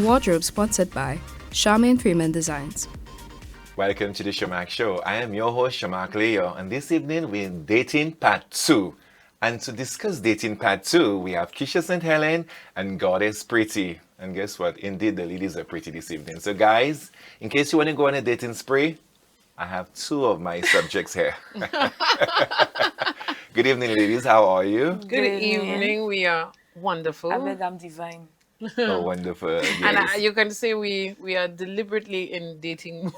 Wardrobe sponsored by Charmaine Freeman Designs. Welcome to the Sharmark Show. I am your host, Sharmark Leo, and this evening we're in Dating Part 2. And to discuss Dating Part 2, we have Keisha St. Helen and Goddess Prettii. And guess what? Indeed, the ladies are pretty this evening. So guys, in case you want to go on a dating spree, I have two of my subjects here. Good evening, ladies. How are you? Good evening. We are wonderful. I bet I'm divine. Oh, wonderful. Yes. And you can say we are deliberately in dating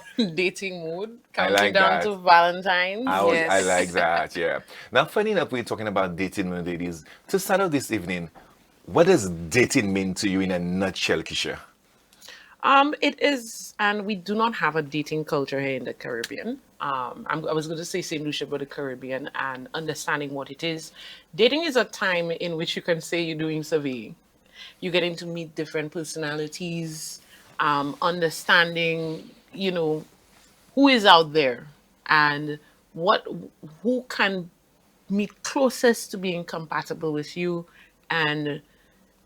mode, I counting like down that. to Valentine's. I like that, yeah. Now, funny enough, we're talking about dating, ladies. To start off this evening, what does dating mean to you in a nutshell, Keisha? It is, and we do not have a dating culture here in the Caribbean. I was going to say St. Lucia, but the Caribbean, and understanding what it is. Dating is a time in which you can say you're doing surveying. You're getting to meet different personalities, understanding, who is out there and who can meet closest to being compatible with you and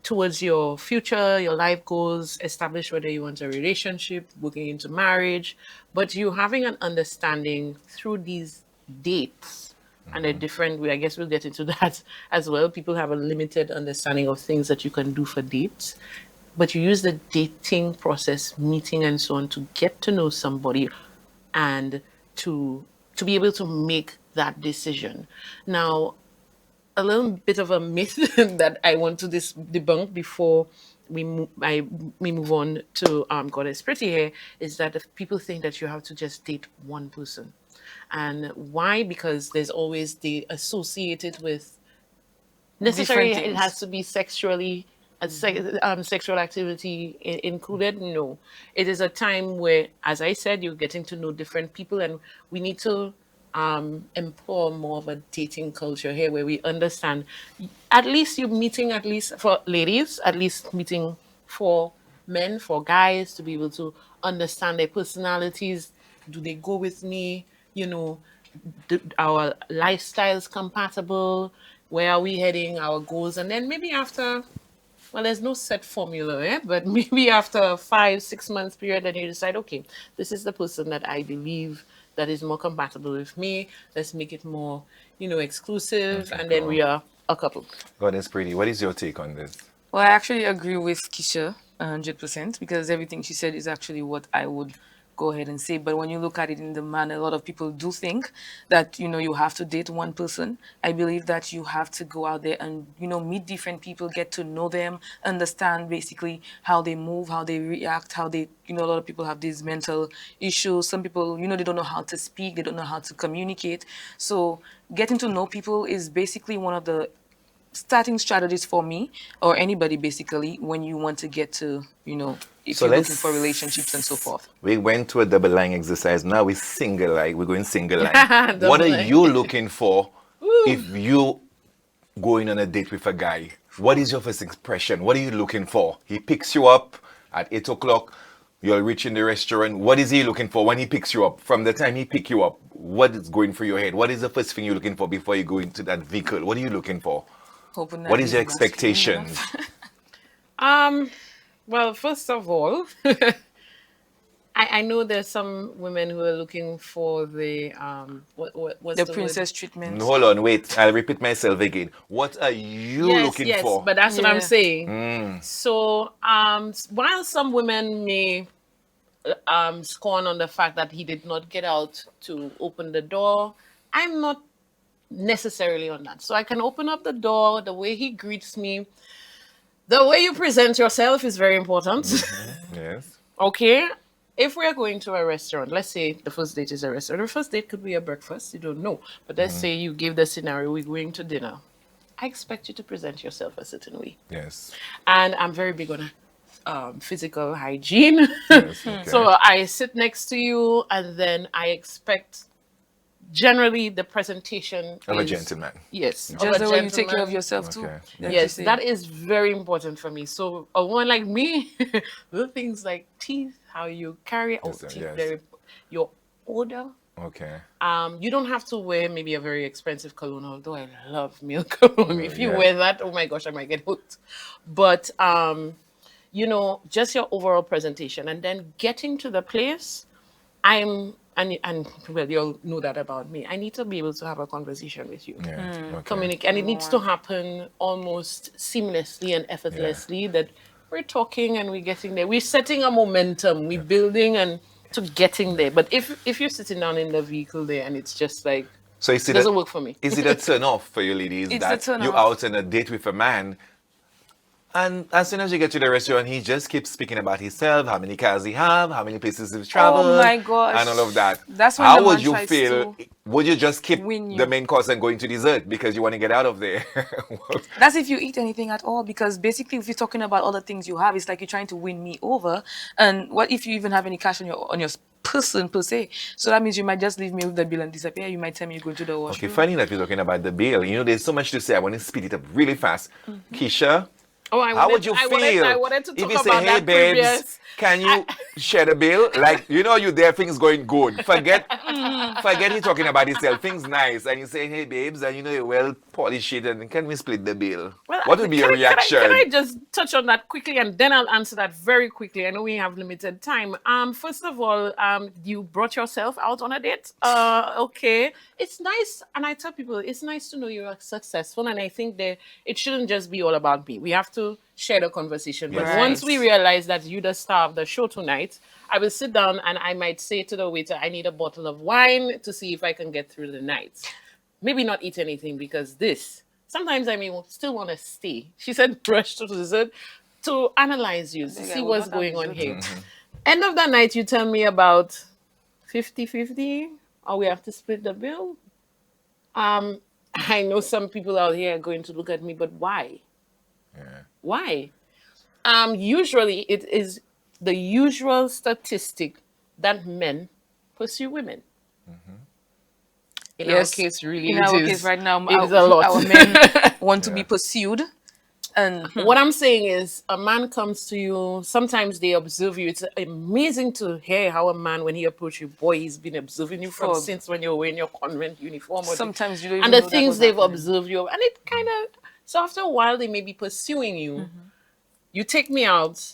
towards your future, your life goals, establish whether you want a relationship, looking into marriage, but you having an understanding through these dates. And they're different. I guess we'll get into that as well. People have a limited understanding of things that you can do for dates, but you use the dating process, meeting and so on, to get to know somebody and to be able to make that decision. Now, a little bit of a myth that I want to debunk before we move on to Goddess Prettii here is that if people think that you have to just date one person. And why? Because there's always the associated with necessarily Different it things. has to be sexually sexual activity included. No, it is a time where, as I said, you're getting to know different people, and we need to employ more of a dating culture here where we understand at least you're meeting, at least for ladies, at least meeting for men, for guys, to be able to understand their personalities. Do they go with me? Our lifestyles compatible? Where are we heading? Our goals, and then maybe after. Well, there's no set formula, but maybe after a 5-6 months period, then you decide, okay, this is the person that I believe that is more compatible with me. Let's make it more, exclusive, Okay, and then cool. we are a couple. Goddess Prettii, what is your take on this? Well, I actually agree with Keisha 100% because everything she said is actually what I would go ahead and say. But when you look at it in the man, a lot of people do think that, you have to date one person. I believe that you have to go out there and, meet different people, get to know them, understand basically how they move, how they react, how they, a lot of people have these mental issues. Some people, they don't know how to speak, they don't know how to communicate. So getting to know people is basically one of the starting strategies for me or anybody basically when you want to get to, if So you're looking let's- for relationships and so forth. We went to a double line exercise. Now we're single line. We're going single line. Double What are line. you looking for if you going on a date with a guy? What is your first impression? What are you looking for? He picks you up at 8 o'clock. You're reaching the restaurant. What is he looking for when he picks you up? From the time he pick you up, what is going through your head? What is the first thing you're looking for before you go into that vehicle? What are you looking for? Hoping that What is your he's masculine expectations? enough. Well, first of all, I know there's some women who are looking for the what's The the princess word? treatment. Hold on, wait. I'll repeat myself again. What are you looking Yes, for? but that's what I'm Yeah. saying. So, while some women may scorn on the fact that he did not get out to open the door, I'm not necessarily on that. So I can open up the door, the way he greets me, the way you present yourself is very important. Yes. Okay. If we're going to a restaurant, let's say the first date is a restaurant. The first date could be a breakfast, you don't know. But let's say you give the scenario, we're going to dinner. I expect you to present yourself a certain way. Yes. And I'm very big on physical hygiene. Yes. Okay. So I sit next to you, and then I expect generally the presentation Of a is- gentleman. Yes. of Just a the way you take care of gentleman. yourself too. Okay. like you Yes, say. that is very important for me. So a woman like me, little things like teeth, how you carry, Yes, sir, teeth, yes. very, your odor. Okay. You don't have to wear maybe a very expensive cologne, although I love male cologne. If you yeah. wear that, oh my gosh, I might get hooked. But just your overall presentation, and then getting to the place. And well, you'll know that about me. I need to be able to have a conversation with you. Yeah. Okay. Communicate, and it needs to happen almost seamlessly and effortlessly. That we're talking and we're getting there. We're setting a momentum. We're building and to getting there. But if you're sitting down in the vehicle there and it's just like So it doesn't work for me. Is it a turn off for you ladies It's a that turn you're off. out on a date with a man, and as soon as you get to the restaurant, he just keeps speaking about himself, how many cars he have, how many places he's traveled, Oh my gosh. and all of that. That's when how the would man you tries feel? to Would you just keep win you. the main course and go into dessert because you want to get out of there? That's if you eat anything at all, because basically if you're talking about all the things you have, it's like you're trying to win me over. And what if you even have any cash on your person per se? So that means you might just leave me with the bill and disappear. You might tell me you're going to the Okay, washroom. funny that we're talking about the bill. There's so much to say. I want to speed it up really fast. Keisha, Oh, how would you feel I wanted to if talk you say, about "Hey, that babes, previous. can you share the bill?" Like, you there, things going good. Forget he talking about himself. Things nice, and you say, "Hey, babes," and you well polish it, and can we split the bill? Well, What would be your reaction? Can I just touch on that quickly, and then I'll answer that very quickly. I know we have limited time. First of all, you brought yourself out on a date. Okay, it's nice, and I tell people it's nice to know you're successful, and I think that it shouldn't just be all about me. We have to share the conversation. But Yes. once we realize that you're the star of the show tonight, I will sit down and I might say to the waiter, I need a bottle of wine to see if I can get through the night. Maybe not eat anything because sometimes I may still want to stay. She said rush to dessert to analyze you, to see will what's not have going on dessert. here. End of the night, you tell me about 50-50, or we have to split the bill. I know some people out here are going to look at me, but why? Why? Usually it is the usual statistic that men pursue women. In our case, really, in it our is- case right now, it is a lot. our men want to be pursued. And What I'm saying is, a man comes to you. Sometimes they observe you. It's amazing to hear how a man, when he approaches you, boy, he's been observing you from For- since when you were wearing your convent uniform. sometimes you don't even and know the that things was they've happening. observed you, and it kind of. So after a while, they may be pursuing you. You take me out.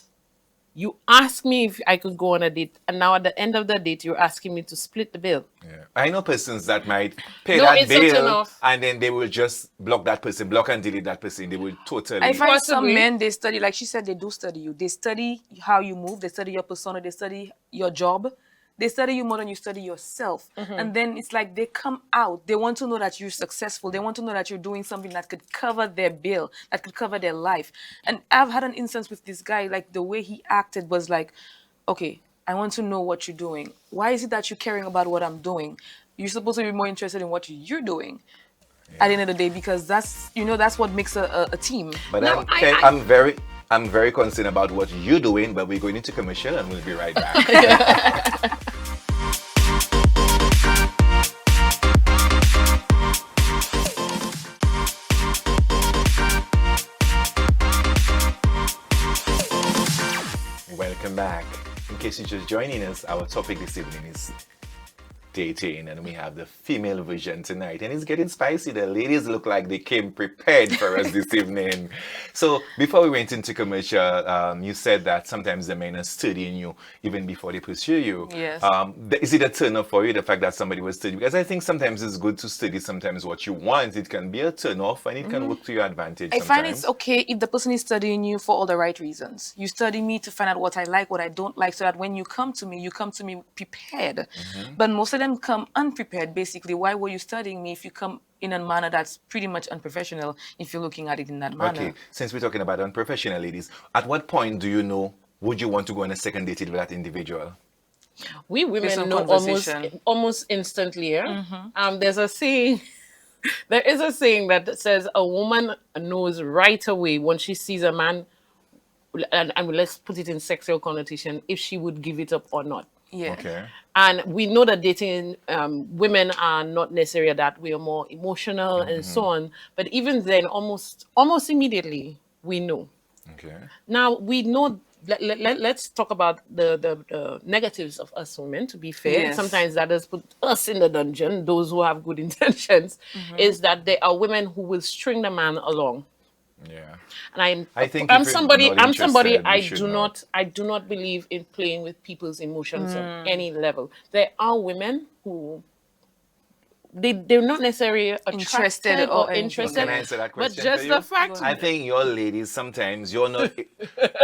You ask me if I could go on a date, and now at the end of the date, you're asking me to split the bill. Yeah. I know persons that might pay No, that it's not bill enough. and then they will just block that person, block and delete that person. They will totally. I find Possibly. some men, they study, like she said, they do study you. They study how you move, they study your persona, they study your job. They study you more than you study yourself. And then it's like they come out. They want to know that you're successful. They want to know that you're doing something that could cover their bill, that could cover their life. And I've had an instance with this guy, like the way he acted was like, okay, I want to know what you're doing. Why is it that you're caring about what I'm doing? You're supposed to be more interested in what you're doing at the end of the day, because that's what makes a team. But No, I'm very concerned about what you're doing, but we're going into commercial and we'll be right back. Welcome back. In case you're just joining us, our topic this evening is dating, and we have the female version tonight, and it's getting spicy. The ladies look like they came prepared for us this evening. So before we went into commercial, you said that sometimes the men are studying you even before they pursue you. Yes. Is it a turn off for you, the fact that somebody was studying? Because I think sometimes it's good to study sometimes what you want. It can be a turn off and it can work to your advantage I sometimes. find it's okay if the person is studying you for all the right reasons. You study me to find out what I like, what I don't like, so that when you come to me prepared. But most of them come unprepared, basically. Why were you studying me if you come in a manner that's pretty much unprofessional, if you're looking at it in that manner? Okay, since we're talking about unprofessional ladies, at what point do you know, would you want to go on a second date with that individual? We Based women on know conversation. almost instantly. Yeah? There's a saying. There is a saying that says a woman knows right away when she sees a man, and let's put it in sexual connotation, if she would give it up or not. Yeah. Okay. And we know that dating women are not necessarily that we are more emotional and so on. But even then, almost immediately, we know. Okay. Now we know. Let's talk about the negatives of us women. To be fair, Yes. sometimes that does put us in the dungeon. Those who have good intentions, is that there are women who will string the man along. Yeah. And I think I'm if you're somebody not I'm somebody interested, you should not. I do not believe in playing with people's emotions on any level. There are women who they're not necessarily Interested attracted or or anything. Can interested, I Yeah. answer that but question for just the you? Go fact. I ahead. think your ladies sometimes you're not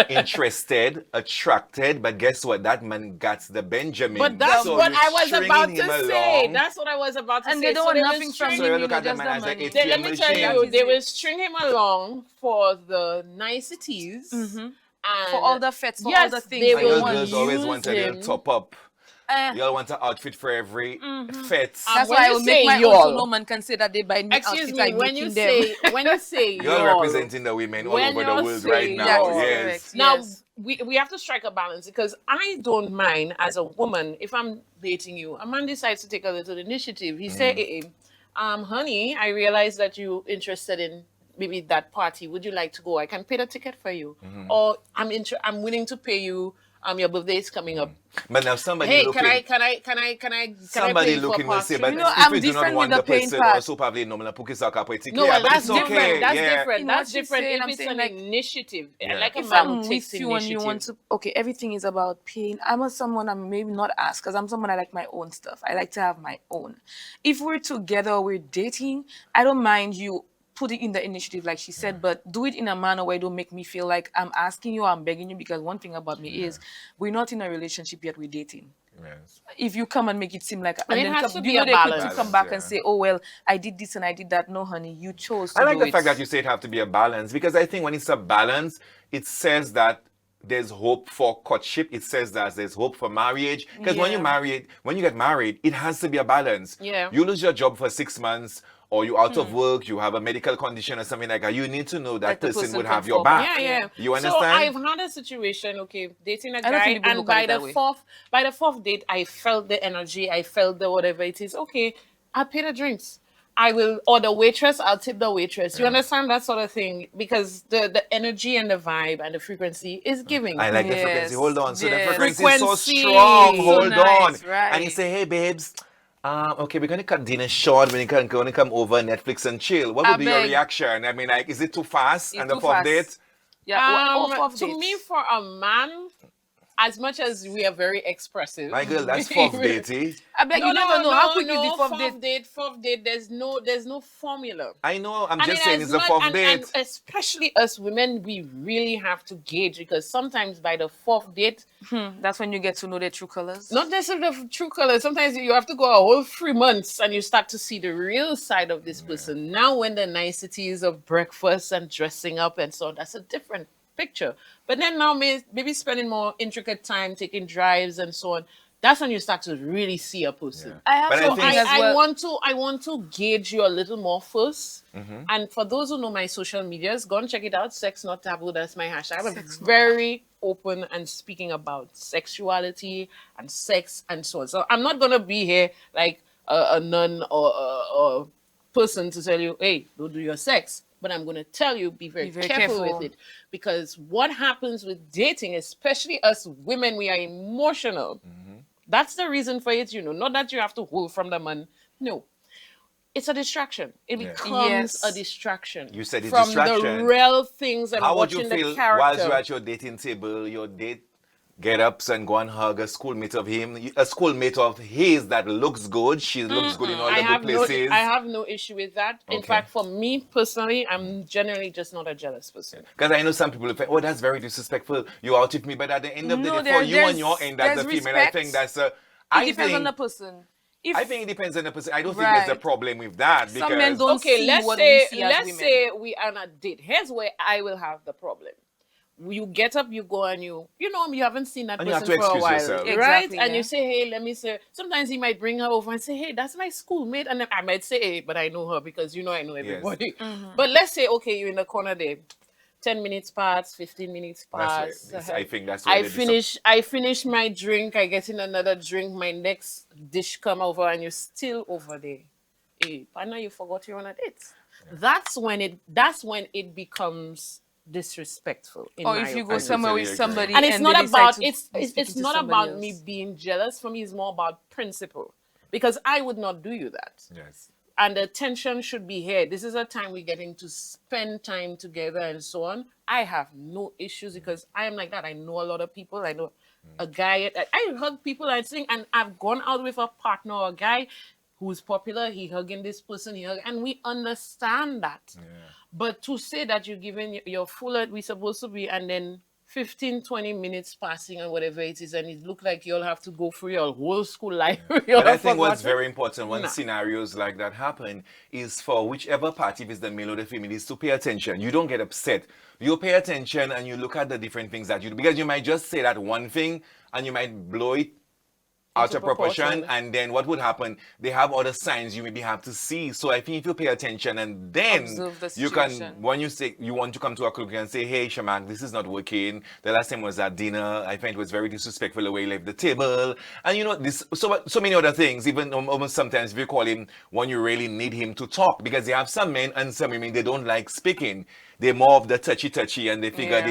interested, attracted, but guess what? That man got the But Benjamin. that's The So what you I was stringing about him to say. along. That's what I was about to And they say. don't So want they will nothing from string. So you him, look at the just man the as an money. Let ATM me tell machine. That you, is they it. will string him along for the niceties, For all and the fets, for all the yes, things they And they your will want. girls always use want a little him. top up. Eh, You all want an outfit for every fete. that's When why I you will make say my own so no y'all, man can say that they buy me excuse outfit me, I making them. when you say You're y'all, representing the women all when over the you world right say now. That is y'all, correct. Yes. now Yes. we have to strike a balance, because I don't mind as a woman if I'm dating you. A man decides to take a little initiative. He say, honey, I realize that you interested in maybe that party. Would you like to go? I can pay the ticket for you, or I'm willing to pay you. Your birthday is coming up. But now somebody Hey, can looking, I can I can I can I can I pay somebody you for a looking will park say, trip? but You know, if I'm you do not different with want the the paying person, part. also probably no man puki saka pretty No, clear. well, But that's it's different. okay. That's Yeah. different. In That's what she's different saying, if I'm it's saying an like initiative. I Yeah. like a if man who I'm takes with you and you want initiative. to, okay, everything is about paying. I'm a someone I'm maybe not asked because I'm someone I like my own stuff. I like to have my own. If we're together, we're dating, I don't mind you putting in the initiative, like she said, but do it in a manner where it don't make me feel like I'm asking you, I'm begging you. Because one thing about me is we're not in a relationship yet, we're dating. Yes. If you come and make it seem like, And and it then has come, to you be know a they quick to balance. come Balance, back and yeah. say, oh well, I did this and I did that. No, honey, you chose I to like do the fact that it. you say it have to be a balance, because I think when it's a balance, it says that there's hope for courtship. It says that there's hope for marriage. Because Yeah. when you get married, it has to be a balance. Yeah. You lose your job for 6 months, or you're out of work, you have a medical condition or something like that. You need to know that Like the person person would can have your fall back. Yeah, back. yeah. You So I've understand? had a situation, okay, dating a I don't guy, think people and look at it that way. by the fourth date, I felt the energy, I felt the whatever it is. Okay, I'll pay the drinks. I will order waitress, I'll tip the waitress. You understand that sort of thing? Because the energy and the vibe and the frequency is giving. I like the frequency. Yes. Hold on. So the Yes. frequency is so strong. Frequency. So Hold on. nice, And you right. say, hey, babes, okay, we're gonna cut dinner short. When you can gonna come over Netflix and chill. What I would be your beg. reaction? I mean, like, is it too fast? It's And the too fourth fast. date? Yeah. Off of To me, dates. for a man, as much as we are very expressive, My girl, that's fourth date, eh? I beg no, you never no, know how no, quick is the no. fourth date. Fourth date. There's no formula. I know. I'm And just in saying as it's the much, fourth and date. especially us women, we really have to gauge, because sometimes by the fourth date, That's when you get to know their true colors. not necessarily the true color. Sometimes you have to go a whole 3 months and you start to see the real side of this person. Now, when the niceties of breakfast and dressing up and so on, that's a different picture. But then now, maybe spending more intricate time taking drives and so on. That's when you start to really see a person. I have But I something think as I well. want to gauge you a little more 1st. And for those who know my social medias, go and check it out. Sex Not Taboo. That's my hashtag. I'm very open and speaking about sexuality and sex and so on. So I'm not gonna be here like a nun or a person to tell you, hey, don't do your sex. But I'm gonna tell you, be very, Be very careful with careful. it, because what happens with dating, especially us women, we are emotional. That's the reason for it, not that you have to hold from the man. No, it's a distraction. It Yeah. becomes a Yes. distraction You said it's from the distraction. real things and How would you watching the feel whilst you're character. at your dating table, your date get ups and go and hug a schoolmate of him, a schoolmate of his that looks good. She looks good in all the good places. I have no issue with that. In Okay. fact, for me personally, I'm generally just not a jealous person. Because I know some people will think, oh, that's very disrespectful. You out with me, but at the end of the No, day, for you on there's your end as there's a female, I respect. think that's a. It I depends on think the person. If I think it depends on the person. I don't think there's a Right. problem with that Some men because don't Okay, see what we see as let's women. say we are on a date. Here's where I will have the problem. You get up, you go, and you haven't seen that And you have person to for a excuse while, yourself. right? Exactly, And yeah. you say, hey, let me say. Sometimes he might bring her over and say, hey, that's my schoolmate, and then I might say, hey, but I know her because I know everybody. But let's say, okay, you're in the corner there. 10 minutes pass, 15 minutes pass. I think that's where I finish my drink, I get in another drink, my next dish come over, and you're still over there. Hey, partner, you forgot you're on a date. That's when it becomes disrespectful. In Or my if you go opinion. somewhere totally with agree. somebody And it's they not decide about to it's be speaking it's to not somebody about me else. being jealous. For me, it's more about principle, because I would not do you that. Yes. and the tension should be here. This is a time we're getting to spend time together and so on. I have no issues because I am like that. I know a lot of people. I know a guy. I hug people and sing, and I've gone out with a partner or a guy who's popular. He hugging this person, and we understand that. But to say that you're giving your full, we supposed to be, and then 15, 20 minutes passing and whatever it is, and it look like you'll have to go through your whole school life. But I think what's very important when scenarios like that happen is for whichever party, if it's the male or the female, is to pay attention. You don't get upset. You pay attention and you look at the different things that you do. Because you might just say that one thing and you might blow it out of proportion, and then what would happen? They have other signs you maybe have to see. So I think if you pay attention and then you can, when you say you want to come to a conclusion and say, hey, Sharmark, this is not working. The last time was at dinner. I find it was very disrespectful the way he left the table. And you know, this so many other things, even almost sometimes if you call him when you really need him to talk, because they have some men and some women, they don't like speaking. They're more of the touchy, and they figure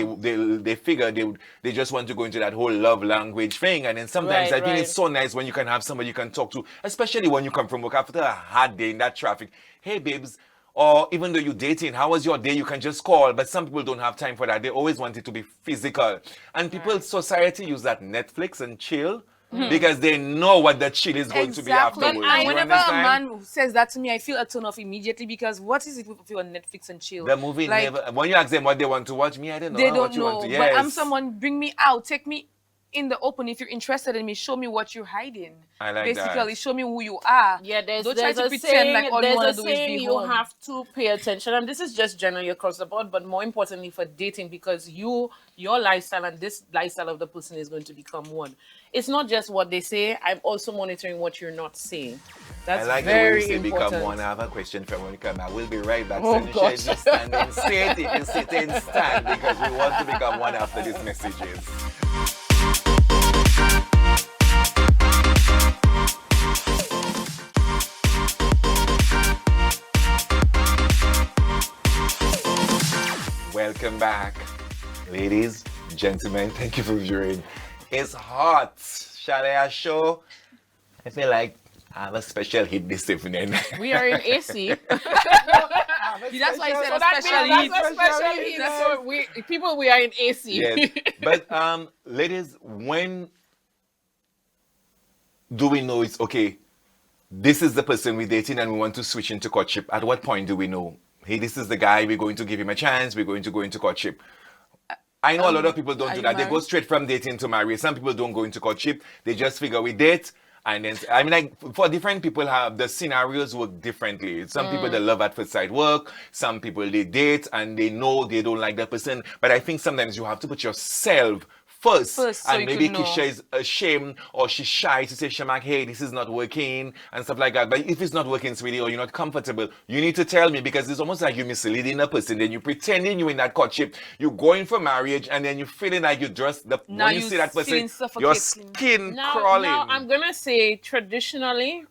they just want to go into that whole love language thing. And then sometimes I think it's so nice when you can have somebody you can talk to, especially when you come from work after a hard day in that traffic. Hey, babes, or even though you're dating, how was your day? You can just call. But some people don't have time for that. They always want it to be physical. And people, society use that Netflix and chill. Because they know what the chill is going to be afterwards. And whenever a man says that to me, I feel a turn off immediately because what is it with you on Netflix and chill? The movie like, never. When you ask them what they want to watch, I don't know. They don't know. But I'm someone. Bring me out. Take me in the open. If you're interested in me, show me what you're hiding. I like Basically, show me who you are. Yeah, don't try to pretend like all you want to do is be home. You have to pay attention, and this is just generally across the board, but more importantly for dating, because your lifestyle and this lifestyle of the person is going to become one. It's not just what they say. I'm also monitoring what you're not saying. That's I like very the way you say important. become one. I have a question for Monica. I will be right back. Oh, gosh. Just stand and say it. If you sit in, stand, because we want to become one after these messages. Welcome back. Ladies, gentlemen, thank you for viewing. It's hot. Shall I show? I feel like I have a special hit this evening. We are in AC. That's why I said a special heat. That's a special heat. So we are in AC. Yes. But ladies, when do we know it's okay? This is the person we're dating and we want to switch into courtship. At what point do we know? Hey, this is the guy, we're going to give him a chance, we're going to go into courtship. I know a lot of people don't do that. They go straight from dating to marriage. Some people don't go into courtship. They just figure we date. And then, I mean, like, for different people, the scenarios work differently. Some people, they love at first sight work. Some people, they date and they know they don't like that person. But I think sometimes you have to put yourself first so and maybe Keisha is ashamed or she's shy to say, Sharmark, hey, this is not working and stuff like that. But if it's not working, sweetie, or you're not comfortable, you need to tell me, because it's almost like you're misleading a person. Then you're pretending you're in that courtship, you're going for marriage, and then you're feeling like you just, when you see that person, your skin crawling. Now, I'm going to say traditionally,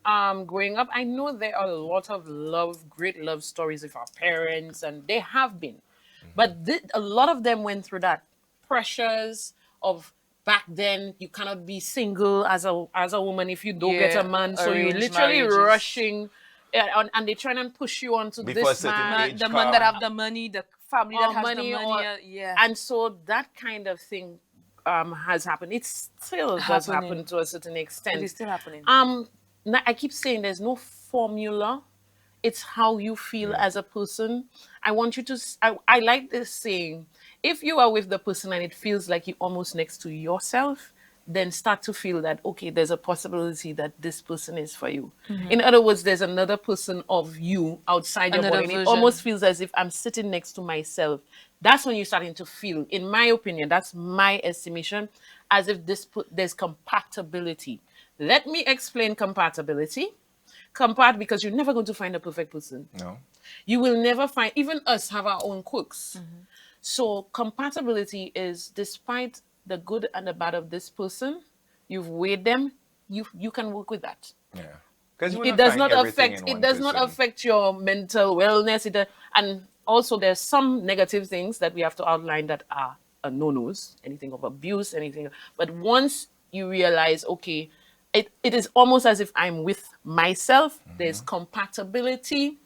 growing up, I know there are a lot of great love stories with our parents, and they have been. But a lot of them went through that pressures of back then. You cannot be single as a woman if you don't get a man, so you're literally rushing, and they try and push you onto this man, the man that have the money, the family that has the money, and so that kind of thing has happened. It still does happen to a certain extent. It is still happening. I keep saying there's no formula. It's how you feel as a person. I want you to. I like this saying. If you are with the person and it feels like you're almost next to yourself, then start to feel that, okay, there's a possibility that this person is for you. In other words, there's another person of you outside your body. And it almost feels as if I'm sitting next to myself. That's when you're starting to feel, in my opinion, that's my estimation, as if there's compatibility. Let me explain compatibility. Because you're never going to find a perfect person. No. You will never find, even us have our own quirks. So compatibility is, despite the good and the bad of this person, you've weighed them, you can work with that. Yeah. Because it does not affect your mental wellness. And also there's some negative things that we have to outline that are no-nos, anything of abuse, anything. But once you realize, okay, it is almost as if I'm with myself. There's compatibility.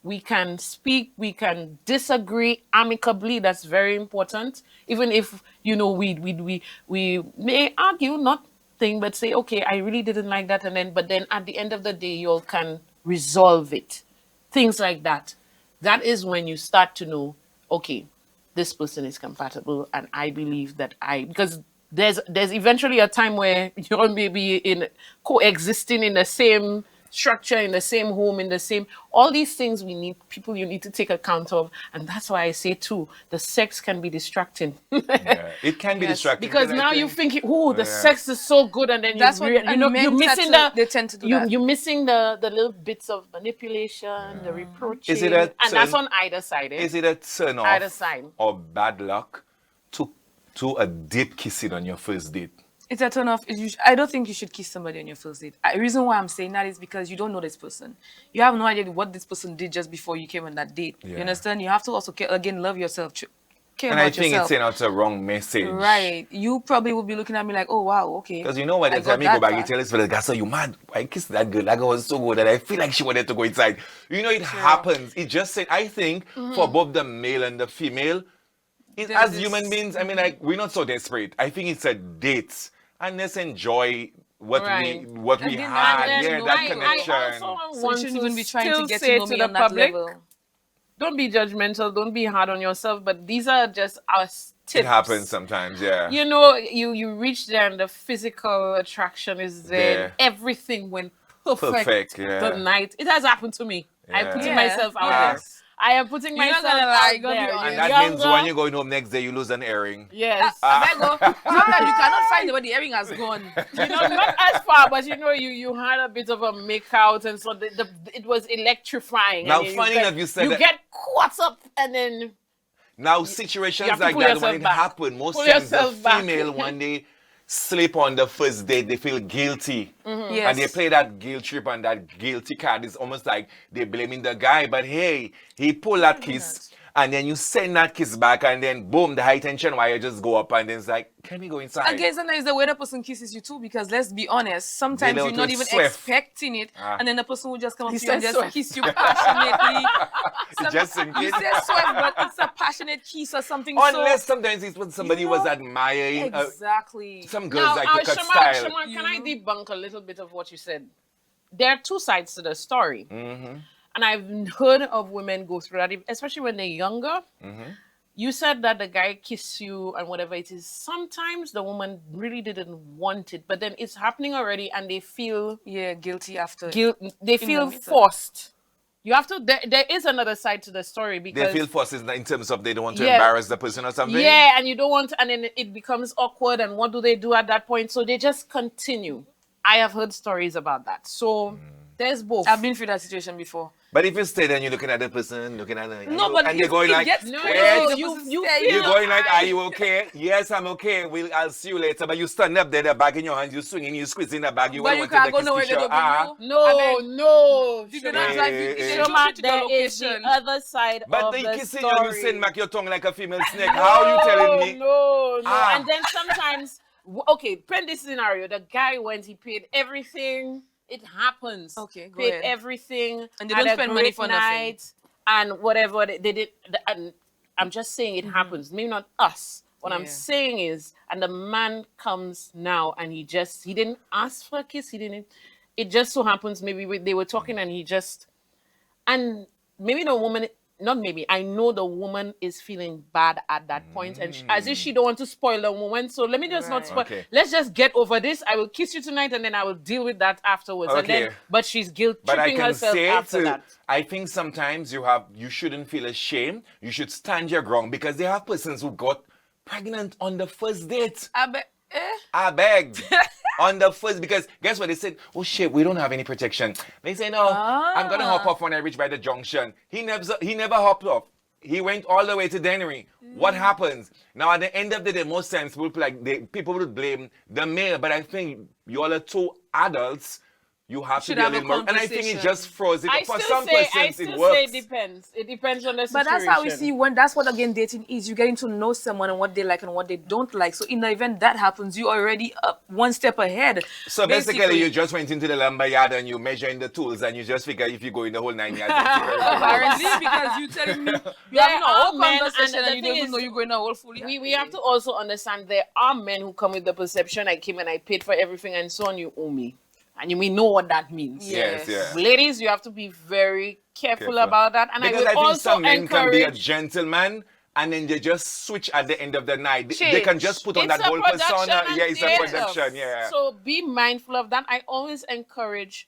We can speak, we can disagree amicably. That's very important. Even if we may argue, not thing, but say, okay, I really didn't like that, and then but then at the end of the day, you all can resolve it. Things like that. That is when you start to know, okay, this person is compatible, and I believe that because there's eventually a time where you're maybe in coexisting in the same structure, in the same home, in the same all these things we need people you need to take account of. And that's why I say too, the sex can be distracting. Yeah, it can be distracting Because I now you think- think, oh, the sex is so good, and then That's what you're men missing they tend to do that. you're missing the little bits of manipulation, the reproaching, Is it a and that's turn- on either side. Is it a turn off Either side. or bad luck to a deep kissing on your first date? It's a turn off. I don't think you should kiss somebody on your first date. The reason why I'm saying that is because you don't know this person. You have no idea what this person did just before you came on that date. Yeah. You understand? You have to also again love yourself. Care And about I think yourself. it's sending out a wrong message. Right. You probably will be looking at me like, oh wow, okay. Because you know what, I the time got you go that back, you far. tell this fella, guy, so you mad? I kissed that girl. That girl was so good that I feel like she wanted to go inside. You know, it happens. It just said, I think for both the male and the female, as this- human beings, I mean, like, we're not so desperate. I think it's a date. And let's enjoy what Right. we then- had. And then Yeah, that I connection. also So you want shouldn't to even be trying to still get say to know me the on that public, level. don't be judgmental, don't be hard on yourself, but these are just our tips. It happens sometimes, yeah. You know, you reach there and the physical attraction is there. There. Everything went perfect, Perfect, yeah. the night. It has happened to me. I'm Yeah. putting Yeah, myself out yes. there. I am putting You're not myself gonna lie, out gonna be there. honest. And You're that means younger. when you're going home next day, you lose an earring. Yes. I go. Sometimes you cannot find it, but the earring has gone. You know, not as far, but you had a bit of a make out, and so it was electrifying. Now, and funny enough, you said that- get caught up, and then Now, situations have to like pull that, when yourself it back. happen, most Pull times the yourself back. female, when they sleep on the first date, they feel guilty. Yes. And they play that guilt trip, and that guilty card is almost like they're blaming the guy. But hey, he pulled that kiss, and then you send that kiss back, and then boom, the high tension wire just go up, and then it's like, can we go inside? Again, sometimes the way the person kisses you too, because let's be honest, sometimes They you're don't not do even swift. expecting it, Ah. and then the person will just come up He to you and said just swift. kiss you passionately. Just in You case. say swift, but it's a passionate kiss or something. Unless sometimes it's when somebody You was know, admiring. exactly. Some girls like to cut Sharmark, style. Sharmark, can I debunk a little bit of what you said? There are two sides to the story. And I've heard of women go through that, especially when they're younger. You said that the guy kissed you and whatever it is. Sometimes the woman really didn't want it, but then it's happening already and they feel Yeah, guilty after. guilt. They feel middle. forced. You have to, there is another side to the story They because feel forced in terms of they don't want to Yeah. embarrass the person or something. yeah, and you don't want, and then it becomes awkward. And what do they do at that point? So they just continue. I have heard stories about that. So there's both. I've been through that situation before. But if you stay there and you're looking at the person, looking at her, No, but and you're going it like, gets No, "Yes." no, you You're feel You're going like, I- are you okay? Yes, I'm okay. I'll see you later. But you stand up there, the bag in your hands, you swinging, you squeezing the bag. You But you want can't to go take a nowhere. kiss They to don't show. bring you. No, no. If you're not driving, if Eh, you're Sharmark, to the there is the location. other side But of they the kissing story. you and you send back your tongue like a female snake. How you telling me? No. Ah. And then sometimes, okay, paint this scenario. The guy went, he paid everything. It happens. Okay, go paid ahead. everything. And they had don't a spend money great for nothing. night, and whatever they did. And I'm just saying it happens. Maybe not us. What I'm Yeah. saying is, and the man comes now, and he didn't ask for a kiss. He didn't. It just so happens they were talking, and he just, and maybe the woman, not maybe, I know the woman is feeling bad at that point, and as if she don't want to spoil the moment. So let me just not Right. spoil. Okay. Let's just get over this. I will kiss you tonight, and then I will deal with that afterwards. And then, Okay. but she's guilt But I tripping can herself say after that. I think sometimes you shouldn't feel ashamed. You should stand your ground because there are persons who got pregnant on the first date. I beg. On the first, because guess what they said? Oh shit, we don't have any protection. They say no, I'm gonna hop off when I reach by the junction. He never hopped off. He went all the way to Dennery. What happens? Now at the end of the day, most times people would blame the male, but I think you all are two adults. you have to Should be a have a little more. And I think it conversation. just froze it. I For still some say persons, it it works. depends. It depends on the But situation. that's how we see when that's what again dating is. You're getting to know someone and what they like and what they don't like. So in the event that happens, you already up one step ahead. So basically, you just went into the lumber yard and you measuring the tools and you just figure if you go in the whole 9 yards. Apparently, because you telling me you There having a are whole men, conversation and the and you don't thing even is, know you're going a whole full yard. we have to also understand there are men who come with the perception I came and I paid for everything and so on, you owe me. And you may know what that means. Yes, Yes. yeah. Ladies, you have to be very careful about that. And Because I I would think also some men can be a encourage. gentleman and then they just switch at the end of the night. They Change. can just put on It's that a whole production persona. and Yeah, it's a theatre. production. Yeah. So be mindful of that. I always encourage,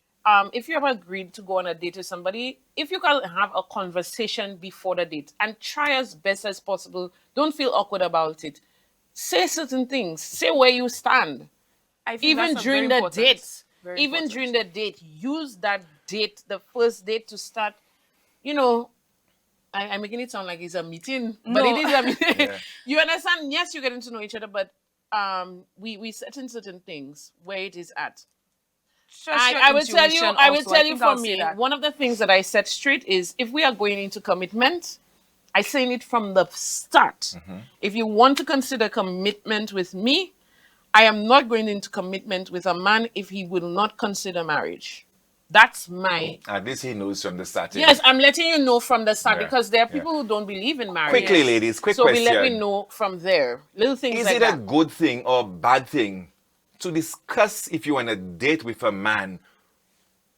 if you have agreed to go on a date with somebody, if you can have a conversation before the date and try as best as possible, don't feel awkward about it. Say certain things. Say where you stand. I think Even that's during very the important. date. Very Even important. during the date, use that date, the first date, to start, you know, I'm making it sound like it's a meeting, but No. it is a meeting. Yeah. You understand? Yes, you're getting to know each other, but we set in certain things where it is at. Trust your I will tell you. intuition I will also. tell you think for I'll say me, that. one of the things that I set straight is if we are going into commitment, I say it from the start. If you want to consider commitment with me, I am not going into commitment with a man if he will not consider marriage. That's my. At least he knows from the starting. Yes, I'm letting you know from the start Yeah, because there are yeah. people who don't believe in marriage. Quickly, ladies, quick so we let me question. know from there. Little things Is like it a that. good thing or bad thing to discuss if you're on a date with a man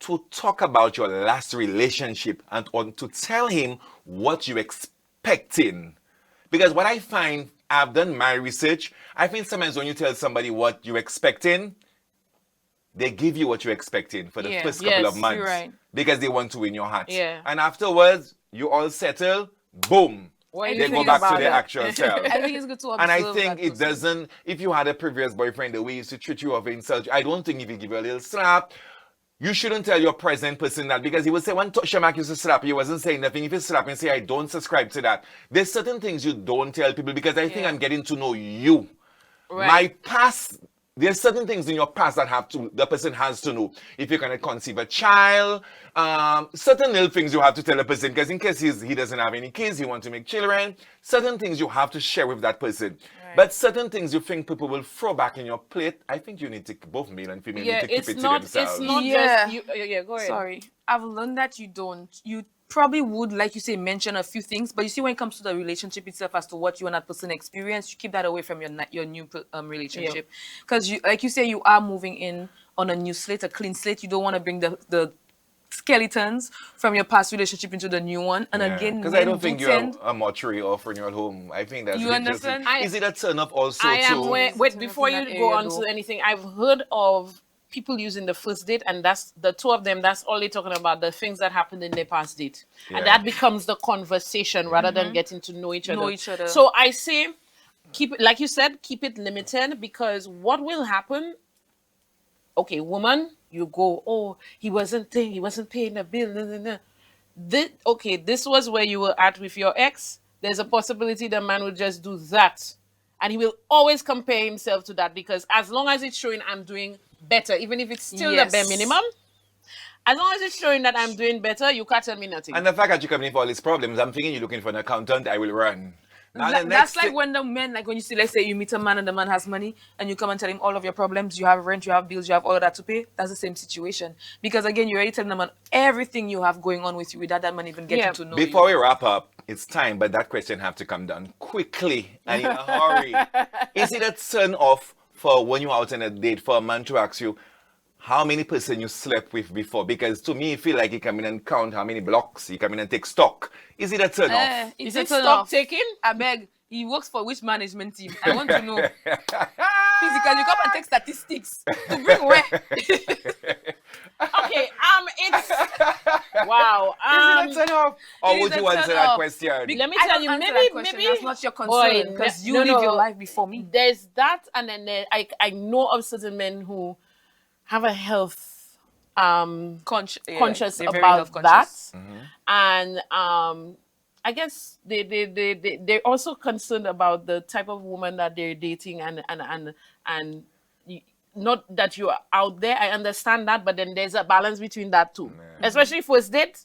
to talk about your last relationship and or to tell him what you're expecting? Because what I find, I've done my research, I think sometimes when you tell somebody what you're expecting, they give you what you're expecting for the Yeah. first couple of Yes, months you're right. because they want to win your heart. Yeah. And afterwards, you all settle, boom. What you They go think back to about their it? actual self. I think it's good to observe And I think that it person. doesn't, if you had a previous boyfriend, the way he used to treat you or insult you, I don't think if he give you a little slap, you shouldn't tell your present person that because he would say when Sharmark used to slap you, he wasn't saying nothing. If he slap and say, I don't subscribe to that. There's certain things you don't tell people because I think Yeah. I'm getting to know you. Right. My past, there's certain things in your past that the person has to know. If you're gonna conceive a child, certain little things you have to tell a person because in case he doesn't have any kids, he wants to make children, certain things you have to share with that person. Right. But certain things you think people will throw back in your plate, I think you need to, both male and female, Yeah, need to keep it's it not. to themselves. It's not Yeah. just you. Yeah, go ahead. Sorry, I've learned that you don't. You probably would, like you say, mention a few things, but you see, when it comes to the relationship itself, as to what you and that person experience, you keep that away from your new relationship, because you, like you say, you are moving in on a new slate, a clean slate. You don't want to bring the skeletons from your past relationship into the new one. And again, because men I don't think do you're tend- a mortuary or funeral home. I think that's You understand? Is it a turn up also I am too? wait before you in that go area, on though. to anything. I've heard of people using the first date, and that's the two of them. That's all they're talking about, the things that happened in their past date, Yeah. and that becomes the conversation rather than getting to know each other. Know each other. So I say, keep it like you said, keep it limited because what will happen? Okay, woman, you go. Oh, he wasn't paying the bill. Nah, nah, nah. This was where you were at with your ex. There's a possibility the man will just do that. And he will always compare himself to that because as long as it's showing I'm doing better, even if it's still Yes. the bare minimum, as long as it's showing that I'm doing better, you can't tell me nothing. And the fact that you come in for all these problems, I'm thinking you're looking for an accountant, I will run. Now, the That's next like thing- when the men, like when you see, let's say you meet a man and the man has money and you come and tell him all of your problems, you have rent, you have bills, you have all of that to pay. That's the same situation. Because again, you're already telling the man everything you have going on with you without that man even getting Yeah. to know Before you. we wrap up, it's time, but that question have to come down quickly and in a hurry. Is it a turn off for when you're out on a date for a man to ask you how many person you slept with before? Because to me, I feel like he come in and count how many blocks, he come in and take stock. Is it a turn off? It's Is a it turn stock off. taking? I beg. He works for which management team? I want to know. Physical, you come and take statistics to bring where? Okay, it's wow. Is it a turn off? Or it would is you a answer turn that off. question? Let me I tell don't you, answer maybe that question. That's not your concern because you live your life before me. There's that, and then I know of certain men who have a health conscious they're very about health conscious. that, and I guess they're also concerned about the type of woman that they're dating and not that you are out there. I understand that, but then there's a balance between that too. Especially first date.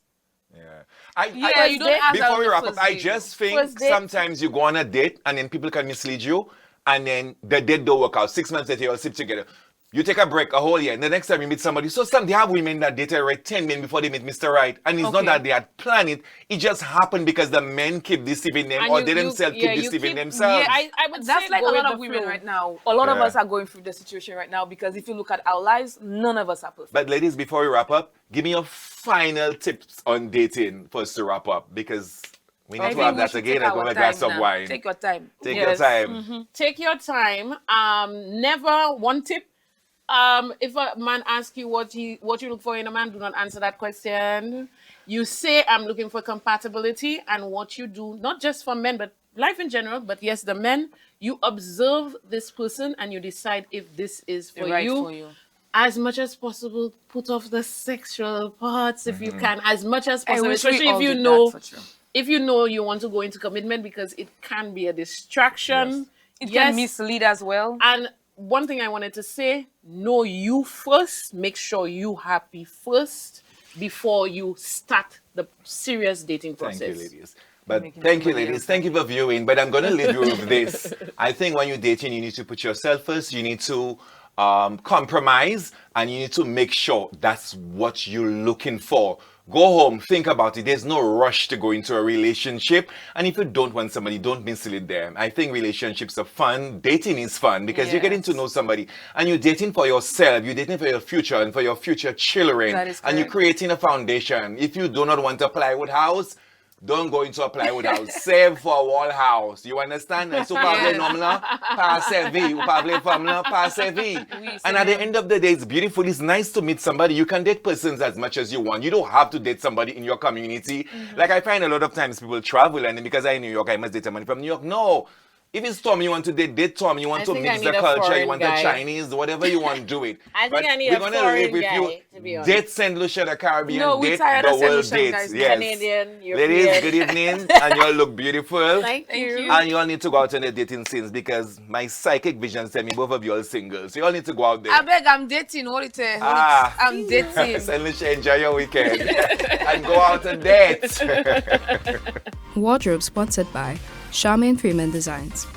Yeah, you don't have that before on we the wrap up, first I date. just think First date. sometimes you go on a date and then people can mislead you, and then the date don't work out. 6 months later, you all sleep together. You take a break a whole year, and the next time you meet somebody. So some they have women that dated right 10 men before they meet Mr. Right, and it's not Okay. that they had planned it. It just happened because the men keep deceiving them, And or you- they you- themselves yeah, keep you deceiving keep- themselves. Yeah, I would That's say like a go lot with of the women flow. right now. A lot of Yeah. us are going through the situation right now because if you look at our lives, none of us are perfect. But ladies, before we wrap up, give me your final tips on dating for us to wrap up, because we need I to think have we that should again take and go our with a glass time of now. wine. Take your time. Take Yes. your time. Take your time. Never one tip. If a man asks you what you look for in a man, do not answer that question. You say, I'm looking for compatibility, and what you do, not just for men, but life in general, but yes, the men, you observe this person and you decide if this is for Right you. for you. As much as possible, put off the sexual parts if you can, as much as I possible, wish we especially all if you did know that, for sure. if you know you want to go into commitment, because it can be a distraction. It Yes. can mislead as well. And one thing I wanted to say, know you first. Make sure you happy first before you start the serious dating process. Thank you, ladies. But Making thank you, somebody ladies. else Thank you for viewing. But I'm going to leave you with this. I think when you're dating, you need to put yourself first. You need to compromise, and you need to make sure that's what you're looking for. Go home, think about it. There's no rush to go into a relationship. And if you don't want somebody, don't mislead them. I think relationships are fun. Dating is fun because you're getting to know somebody. And you're dating for yourself. You're dating for your future and for your future children. That is And you're correct. creating a foundation. If you do not want a plywood house, don't go into a plywood house. Save for a wall house. You understand? And so, Yes. and at the end of the day, it's beautiful. It's nice to meet somebody. You can date persons as much as you want. You don't have to date somebody in your community. Like I find a lot of times people travel, and because I'm in New York, I must date somebody from New York. No. If it's Tom you want to date Tom. You want I to think I mix need the a culture, you foreign want guy. the Chinese, whatever you want, do it. I think But I need we're a gonna foreign live with guy, you. to be honest. Date St. Lucia, the Caribbean. No, we date tired the of St. world Lucia dates. guys. Yes. Canadian, European. Ladies, good evening, and you all look beautiful. Thank you. And you all need to go out on the dating scenes, because my psychic visions tell me both of you are single. So you all need to go out there. I beg, I'm dating. What it is? Ah. I'm dating. St. Lucia, enjoy your weekend and go out and date. Wardrobe sponsored by Charmaine Freeman Designs.